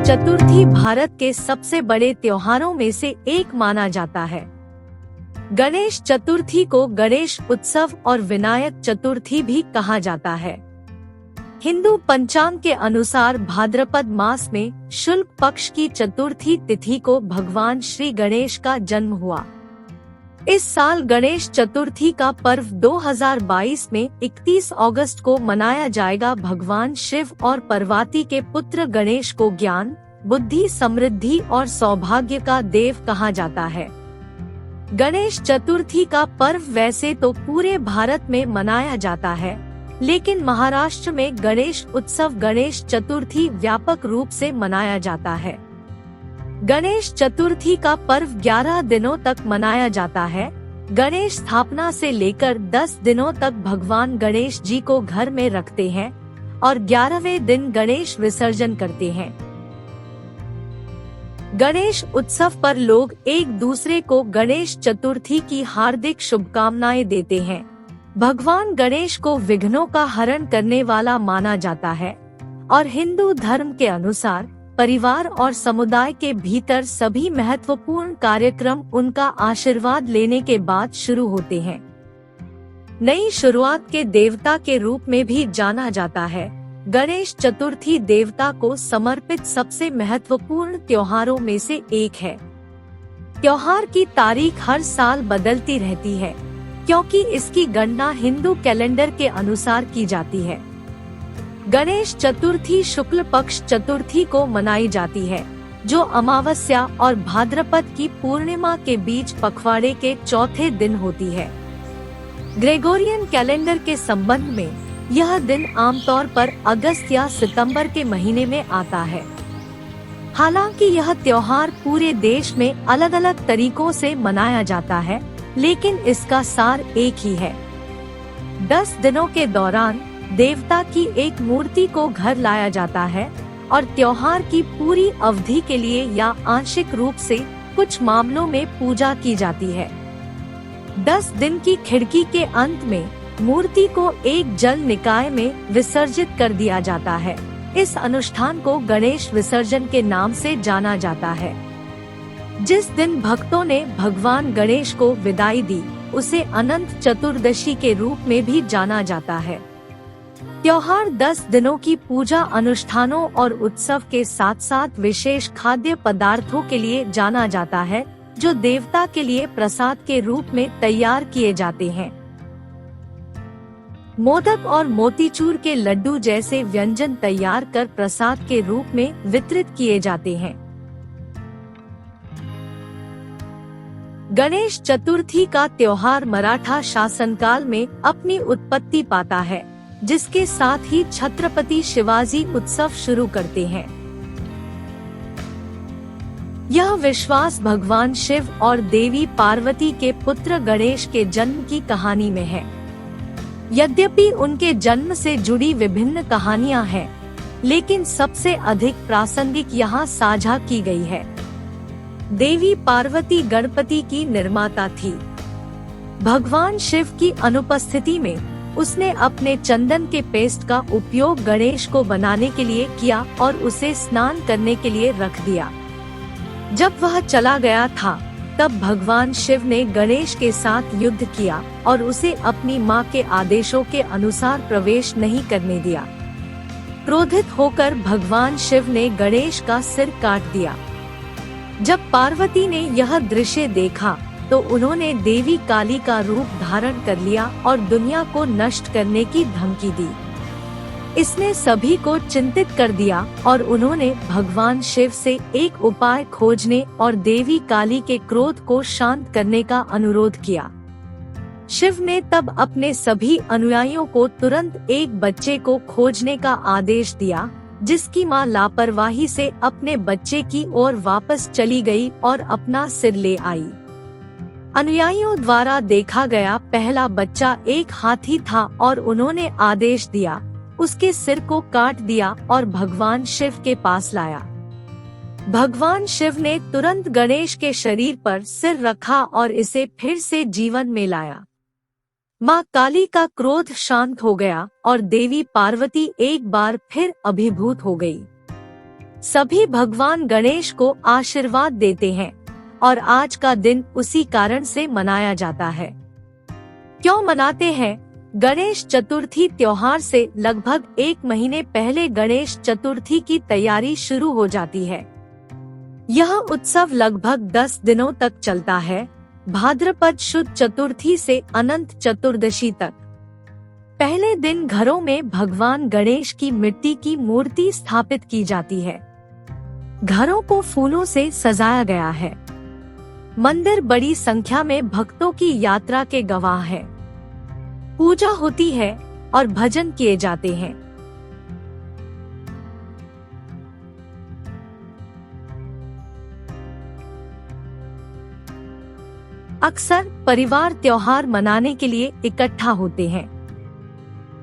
चतुर्थी भारत के सबसे बड़े त्योहारों में से एक माना जाता है। गणेश चतुर्थी को गणेश उत्सव और विनायक चतुर्थी भी कहा जाता है। हिंदू पंचांग के अनुसार भाद्रपद मास में शुक्ल पक्ष की चतुर्थी तिथि को भगवान श्री गणेश का जन्म हुआ। इस साल गणेश चतुर्थी का पर्व 2022 में 31 अगस्त को मनाया जाएगा। भगवान शिव और पार्वती के पुत्र गणेश को ज्ञान, बुद्धि, समृद्धि और सौभाग्य का देव कहा जाता है। गणेश चतुर्थी का पर्व वैसे तो पूरे भारत में मनाया जाता है, लेकिन महाराष्ट्र में गणेश उत्सव गणेश चतुर्थी व्यापक रूप से मनाया जाता है। गणेश चतुर्थी का पर्व 11 दिनों तक मनाया जाता है। गणेश स्थापना से लेकर 10 दिनों तक भगवान गणेश जी को घर में रखते हैं और 11वें दिन गणेश विसर्जन करते हैं। गणेश उत्सव पर लोग एक दूसरे को गणेश चतुर्थी की हार्दिक शुभकामनाएं देते हैं। भगवान गणेश को विघ्नों का हरण करने वाला माना जाता है और हिंदू धर्म के अनुसार परिवार और समुदाय के भीतर सभी महत्वपूर्ण कार्यक्रम उनका आशीर्वाद लेने के बाद शुरू होते हैं। नई शुरुआत के देवता के रूप में भी जाना जाता है। गणेश चतुर्थी देवता को समर्पित सबसे महत्वपूर्ण त्योहारों में से एक है। त्योहार की तारीख हर साल बदलती रहती है, क्योंकि इसकी गणना हिंदू कैलेंडर के अनुसार की जाती है। गणेश चतुर्थी शुक्ल पक्ष चतुर्थी को मनाई जाती है, जो अमावस्या और भाद्रपद की पूर्णिमा के बीच पखवाड़े के चौथे दिन होती है। ग्रेगोरियन कैलेंडर के संबंध में यह दिन आमतौर पर अगस्त या सितंबर के महीने में आता है। हालांकि यह त्योहार पूरे देश में अलग अलग तरीकों से मनाया जाता है, लेकिन इसका सार एक ही है। 10 दिनों के दौरान देवता की एक मूर्ति को घर लाया जाता है और त्योहार की पूरी अवधि के लिए या आंशिक रूप से कुछ मामलों में पूजा की जाती है। 10 दिन की खिड़की के अंत में मूर्ति को एक जल निकाय में विसर्जित कर दिया जाता है। इस अनुष्ठान को गणेश विसर्जन के नाम से जाना जाता है। जिस दिन भक्तों ने भगवान गणेश को विदाई दी, उसे अनंत चतुर्दशी के रूप में भी जाना जाता है। त्योहार 10 दिनों की पूजा अनुष्ठानों और उत्सव के साथ साथ विशेष खाद्य पदार्थों के लिए जाना जाता है, जो देवता के लिए प्रसाद के रूप में तैयार किए जाते हैं। मोदक और मोतीचूर के लड्डू जैसे व्यंजन तैयार कर प्रसाद के रूप में वितरित किए जाते हैं। गणेश चतुर्थी का त्योहार मराठा शासनकाल में अपनी उत्पत्ति पाता है, जिसके साथ ही छत्रपति शिवाजी उत्सव शुरू करते हैं। यह विश्वास भगवान शिव और देवी पार्वती के पुत्र गणेश के जन्म की कहानी में है। यद्यपि उनके जन्म से जुड़ी विभिन्न कहानियां हैं, लेकिन सबसे अधिक प्रासंगिक यहाँ साझा की गई है। देवी पार्वती गणपति की निर्माता थी। भगवान शिव की अनुपस्थिति में उसने अपने चंदन के पेस्ट का उपयोग गणेश को बनाने के लिए किया और उसे स्नान करने के लिए रख दिया। जब वह चला गया था, तब भगवान शिव ने गणेश के साथ युद्ध किया और उसे अपनी मां के आदेशों के अनुसार प्रवेश नहीं करने दिया। क्रोधित होकर भगवान शिव ने गणेश का सिर काट दिया। जब पार्वती ने यह दृश्य देखा, तो उन्होंने देवी काली का रूप धारण कर लिया और दुनिया को नष्ट करने की धमकी दी। इसने सभी को चिंतित कर दिया और उन्होंने भगवान शिव से एक उपाय खोजने और देवी काली के क्रोध को शांत करने का अनुरोध किया। शिव ने तब अपने सभी अनुयायियों को तुरंत एक बच्चे को खोजने का आदेश दिया, जिसकी मां लापरवाही से अपने बच्चे की ओर वापस चली गई और अपना सिर ले आई। अनुयायियों द्वारा देखा गया पहला बच्चा एक हाथी था और उन्होंने आदेश दिया, उसके सिर को काट दिया और भगवान शिव के पास लाया। भगवान शिव ने तुरंत गणेश के शरीर पर सिर रखा और इसे फिर से जीवन में लाया। माँ काली का क्रोध शांत हो गया और देवी पार्वती एक बार फिर अभिभूत हो गई। सभी भगवान गणेश को आशीर्वाद देते हैं और आज का दिन उसी कारण से मनाया जाता है। क्यों मनाते हैं? गणेश चतुर्थी त्योहार से लगभग 1 महीने पहले गणेश चतुर्थी की तैयारी शुरू हो जाती है। यह उत्सव लगभग 10 दिनों तक चलता है, भाद्रपद शुद्ध चतुर्थी से अनंत चतुर्दशी तक। पहले दिन घरों में भगवान गणेश की मिट्टी की मूर्ति स्थापित की जाती है। घरों को फूलों से सजाया गया है। मंदिर बड़ी संख्या में भक्तों की यात्रा के गवाह है। पूजा होती है और भजन किए जाते हैं। अक्सर परिवार त्योहार मनाने के लिए इकट्ठा होते हैं।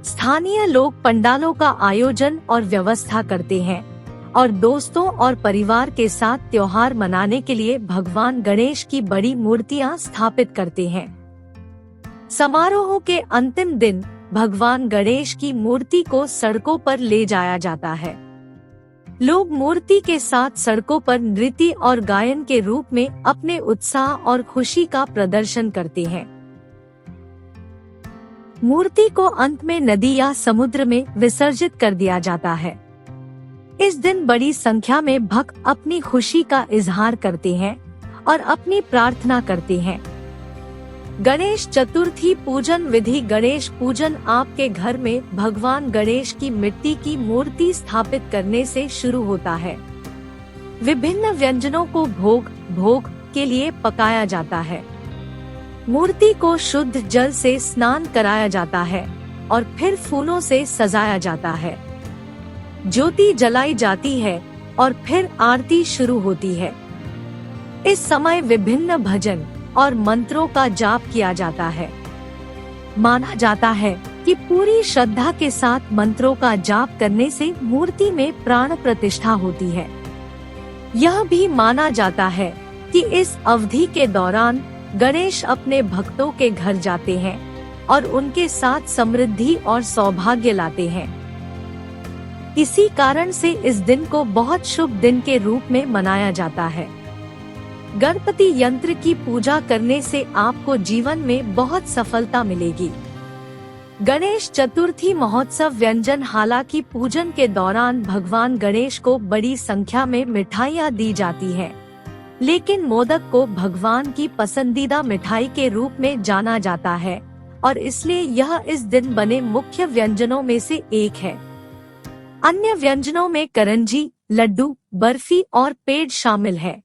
स्थानीय लोग पंडालों का आयोजन और व्यवस्था करते हैं और दोस्तों और परिवार के साथ त्योहार मनाने के लिए भगवान गणेश की बड़ी मूर्तियां स्थापित करते हैं। समारोह के अंतिम दिन भगवान गणेश की मूर्ति को सड़कों पर ले जाया जाता है। लोग मूर्ति के साथ सड़कों पर नृत्य और गायन के रूप में अपने उत्साह और खुशी का प्रदर्शन करते हैं। मूर्ति को अंत में नदी या समुद्र में विसर्जित कर दिया जाता है। इस दिन बड़ी संख्या में भक्त अपनी खुशी का इजहार करते हैं और अपनी प्रार्थना करते हैं। गणेश चतुर्थी पूजन विधि। गणेश पूजन आपके घर में भगवान गणेश की मिट्टी की मूर्ति स्थापित करने से शुरू होता है। विभिन्न व्यंजनों को भोग के लिए पकाया जाता है। मूर्ति को शुद्ध जल से स्नान कराया जाता है और फिर फूलों से सजाया जाता है। ज्योति जलाई जाती है और फिर आरती शुरू होती है। इस समय विभिन्न भजन और मंत्रों का जाप किया जाता है। माना जाता है कि पूरी श्रद्धा के साथ मंत्रों का जाप करने से मूर्ति में प्राण प्रतिष्ठा होती है। यह भी माना जाता है कि इस अवधि के दौरान गणेश अपने भक्तों के घर जाते हैं और उनके साथ समृद्धि और सौभाग्य लाते हैं। इसी कारण से इस दिन को बहुत शुभ दिन के रूप में मनाया जाता है। गणपति यंत्र की पूजा करने से आपको जीवन में बहुत सफलता मिलेगी। गणेश चतुर्थी महोत्सव व्यंजन। हालांकि पूजन के दौरान भगवान गणेश को बड़ी संख्या में मिठाइयाँ दी जाती हैं, लेकिन मोदक को भगवान की पसंदीदा मिठाई के रूप में जाना जाता है और इसलिए यह इस दिन बने मुख्य व्यंजनों में से एक है। अन्य व्यंजनों में करंजी, लड्डू, बर्फी और पेड़ शामिल है।